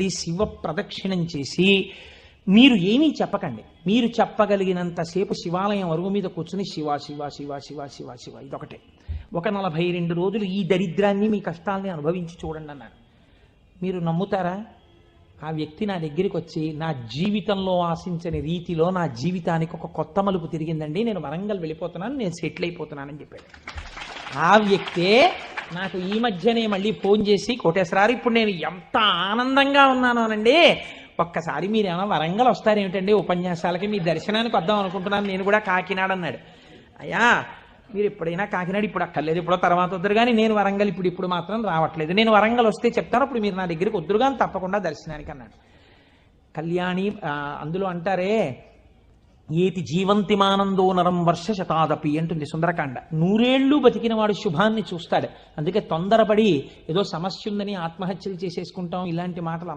వెళ్ళి శివ ప్రదక్షిణం చేసి మీరు ఏమీ చెప్పకండి. మీరు చెప్పగలిగినంతసేపు శివాలయం అరుగు మీద కూర్చుని శివ శివ శివ శివ శివ శివ ఇదొకటే. ఒక 42 రోజులు ఈ దరిద్రాన్ని మీ కష్టాలని అనుభవించి చూడండి అన్నారు. మీరు నమ్ముతారా? ఆ వ్యక్తి నా దగ్గరికి వచ్చి నా జీవితంలో ఆశించని రీతిలో నా జీవితానికి ఒక కొత్త మలుపు తిరిగిందండి, నేను వరంగల్ వెళ్ళిపోతున్నాను, నేను సెటిల్ అయిపోతున్నానని చెప్పాడు. ఆ వ్యక్తే నాకు ఈ మధ్యనే మళ్ళీ ఫోన్ చేసి, కోటేశ్వరారు ఇప్పుడు నేను ఎంత ఆనందంగా ఉన్నాను అనండి, ఒక్కసారి మీరు ఏమైనా వరంగల్ వస్తారేమిటండి ఉపన్యాసాలకి, మీ దర్శనానికి వద్దాం అనుకుంటున్నాను, నేను కూడా కాకినాడ అన్నాడు. అయ్యా మీరు ఎప్పుడైనా కాకినాడ ఇప్పుడు అక్కర్లేదు, ఇప్పుడు తర్వాత వద్దరు కానీ నేను వరంగల్ ఇప్పుడు మాత్రం రావట్లేదు, నేను వరంగల్ వస్తే చెప్తాను, అప్పుడు మీరు నా దగ్గరికి వద్దురు కానీ తప్పకుండా దర్శనానికి అన్నాడు. కళ్యాణి అందులో అంటారే ఏతి జీవంతిమానందో నరం వర్ష శతాదపి అంటుంది సుందరకాండ. 100 ఏళ్ళు బతికిన వాడు శుభాన్ని చూస్తాడు. అందుకే తొందరపడి ఏదో సమస్య ఉందని ఆత్మహత్యలు చేసేసుకుంటాం ఇలాంటి మాటలు